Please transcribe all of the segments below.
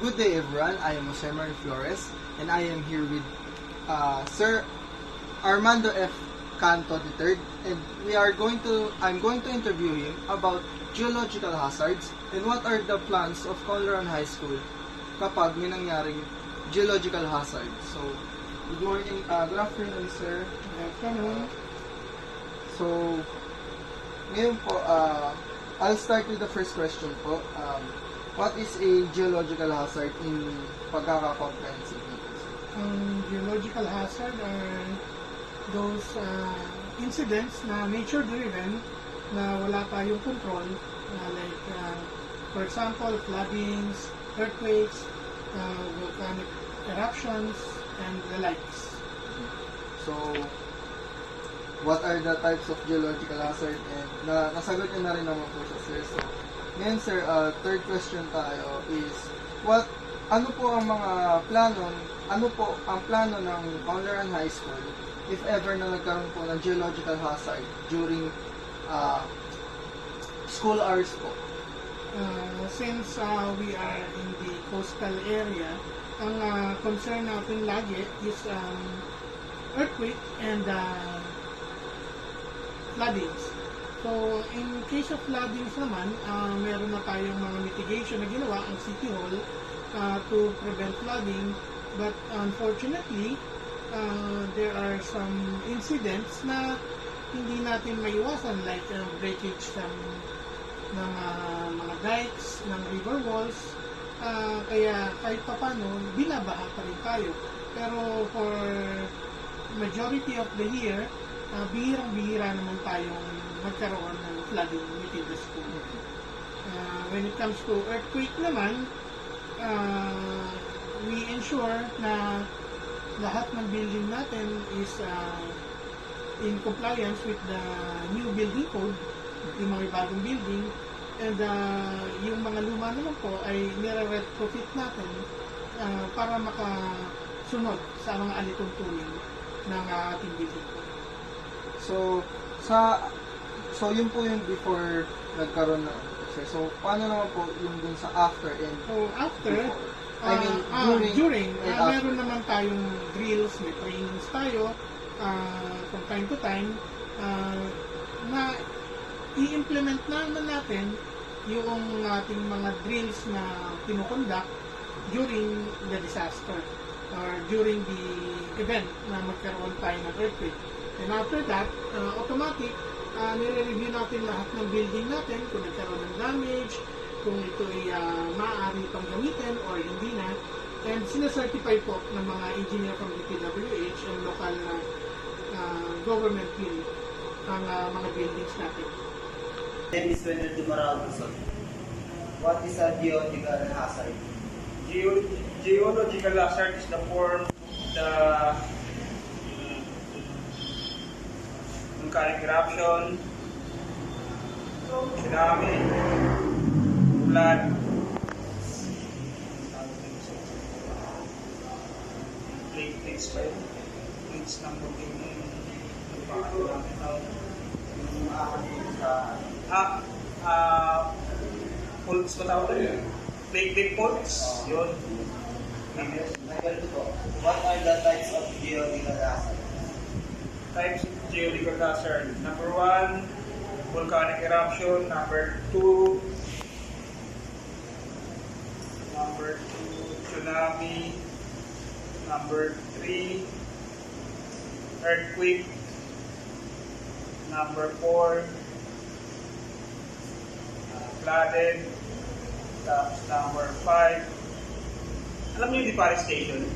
Good day everyone, I am Jose Marie Flores and I am here with Sir Armando F. Canto III and I'm going to interview him about geological hazards and what are the plans of Conloran High School kapag may nangyaring geological hazard. So, good afternoon sir. Good afternoon. So, ngayon po, I'll start with the first question po. What is a geological hazard in pagkaka-comprehensive dito? Geological hazard are those incidents na nature-driven na wala tayong control, for example, floodings, earthquakes, volcanic eruptions, and the likes. So, what are the types of geological hazard? And nasagot niyo na rin naman po siya, sir. So, ngayon, sir, third question tayo is, ano po ang plano ng Conloran High School if ever na nagkaroon po ng geological hazard during school hours po? Since we are in the coastal area, ang concern natin lagi is earthquake and floodings. So, in case of floodings naman, meron na tayong mga mitigation na ginawa ang City Hall to prevent flooding. But unfortunately, there are some incidents na hindi natin maiwasan, like breakage ng mga dikes, ng river walls. Kaya kahit papano, binabaha pa rin tayo. Pero for majority of the year, bihirang-bihira naman tayong magkaroon ng flooding within the school. When it comes to earthquake naman, we ensure na lahat ng building natin is in compliance with the new building code, yung mga bagong building, and yung mga luma naman po ay nire-retrofit natin para makasunod sa mga alituntunin ng ating building code. So yun po yung before nagkaroon ng sir. So paano naman po yung dun sa after and after before? I mean during and meron naman tayong drills, may trainings tayo from time to time na i-implement naman natin yung ating mga drills na pinukonduct during the disaster or during the event na magkaroon tayo ng earthquake. And after that, automatic, nire-review natin lahat ng building natin kung nagkaroon ng damage, kung ito ay maaari pang gamitin or hindi na. And sinacertify po ng mga engineer from DPWH and local government unit ang mga buildings natin. My name is Wendell Dumaraldo. What is a geological hazard? Geological hazard is the form the volcanic eruption, tsunami, flood, plates ba yun? Plates ng building faults ba tawag yun? Plate faults, yun. What are the types of geological hazard? Types of geological hazard. Number 1, volcanic eruption. Number 2, tsunami. Number 3, earthquake. Number 4, flooded. Tapos number 5, alam niyo yung deforestation?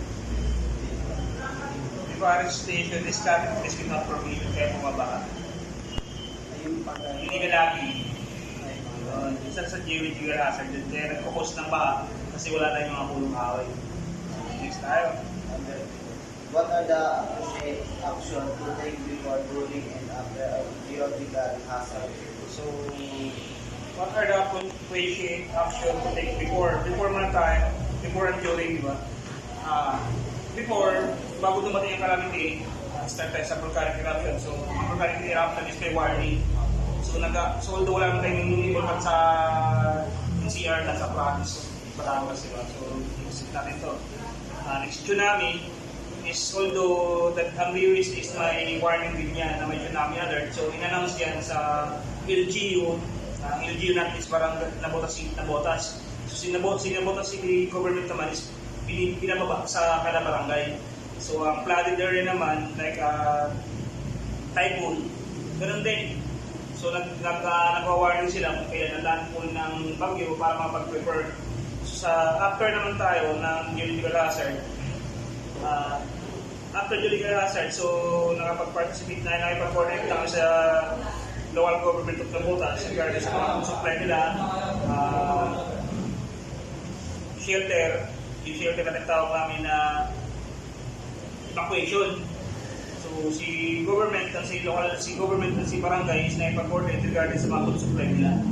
Deforestation is not prohibited kaya bumaba. Hindi ka lagi. Isa sa geological hazard din. Kaya nagkukos ng baha kasi wala tayong mga pulong kahoy. Next tayo. What are the actions to take before, during, and after a geological hazard? So, what are the appropriate action to take before man tayo, before and during, di ba? Before, bago dumating ang calamity, start tayo sa volcanic eruption. So, ang volcanic eruption is may warning. So although wala naman tayong impact sa NCR at sa province, Batangas, diba? So, isip natin to. Next tsunami is, although that ang Lewis is may warning din niya na may tsunami alert, so in-announce yan sa LGU. Ang LGU natin is parang nabotas. So sinabotas City government naman is pinababa sa kada barangay. So ang flooded area naman, like typhoon, ganun din. So nagwa-warning sila kung kailan ang landfall ng bagyo para makapag-prepare. So, after naman tayo ng geological hazard, so nakapag-participate na, nakipag-coordinate lang sa local government of Nabotas regarding sa mga supply nila, shelter, yung shelter na nagtawag namin na evacuation. So si government at si barangay is nakipag-coordinate regarding sa mga food supply nila.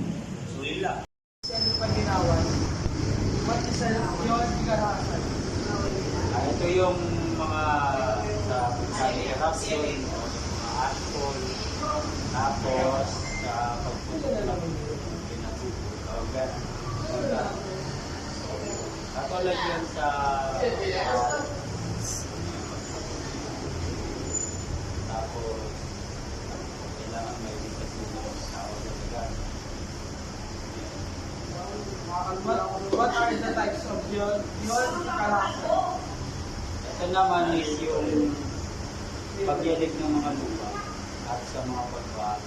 So yun lang. Siyempre Paginawan, what is a geological hazard? Ito yung mga sa eruption, mga ashfall, tapos sa pagputok ng pinatutulog. Katulad yun sa tapos kailangan may dikasyon sa oras. What are the types of geological hazard? Ito naman is yung pagyalig ng mga lupa at sa mga pagbaha.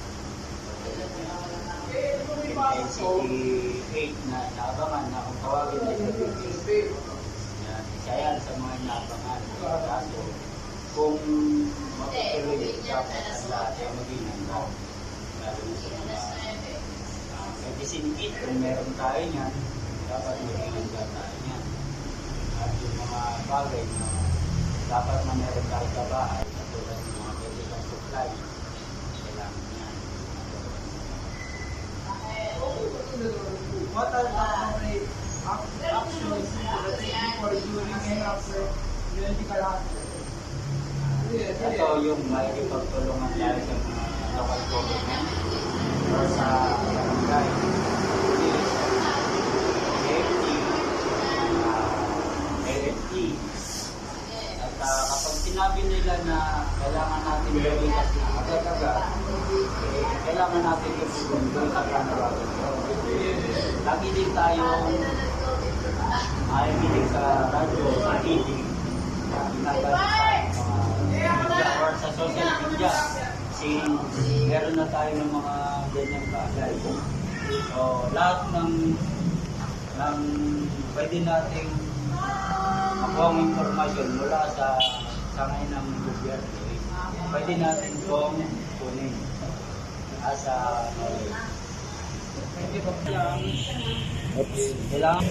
Intensity 8 na inaabangan na kung tawagin ay sabihin. Isa yan sa mga inaabangan. Kaso kung matutuloy dapat ang lahat ay maging handa. Lalo na sa mga medicine kit, kung meron tayo niyan, dapat maging handa tayo niyan. At yung mga bagay na dapat na meron tayo sa bahay, katulad ng mga medical supply, kailangan niyan. What are the appropriate actions to take before, during, and after geological hazard? Ito yung makikipagtulungan tayo sa mga local government or sa barangay, police, AFT, LFT. At kapag sinabi nila na kailangan natin gawin kasi agad-agad, kailangan natin yung segundo sa panawagan. Lagi din tayo makikinig sa radyo, sa TV, or sa social media. Kasi meron na tayo ng mga ganyang bagay. So, lahat ng pwede nating makuha ng informasyon mula sa sangay ng gobyerno, pwede natin kong kunin as a knowledge. Kailangan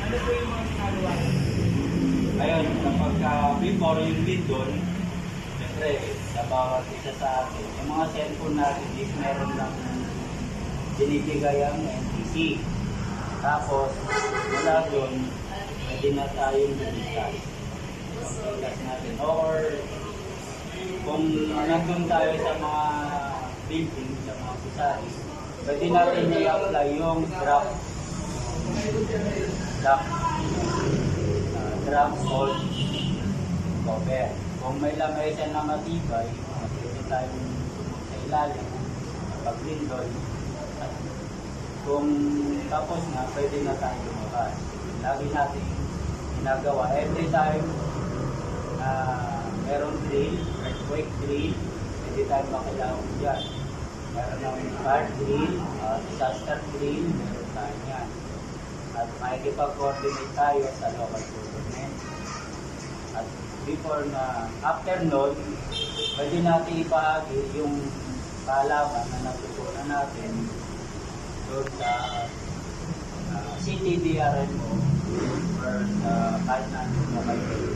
Ano po yung mga ginagawa? ayun, kapag before yung lindol, siyempre, sa bawat isa sa atin, yung mga cellphone natin is meron lang binibigay ang NTC. Tapos, mula doon, pwede na tayong lumitas. Lumitas natin. Or, kung nandun tayo sa mga building, sa mga kusari, pwede natin i-apply yung draft hold cover. Kung may lamesa na matibay, pwede tayong sa ilalim, pag-lindol. Kung tapos na, pwede na tayo lumabas. Lagi natin ginagawa. Every time meron drill, earthquake drill, pwede tayo makilawang dyan. Meron ng fire drill, disaster drill, meron tayo yan. At makikipag-coordinate tayo sa local government. At before na, after nun, pwede natin ipahagi yung kaalaman na natutunan natin doon sa CTDRMO or sa kahit na ano na kayo.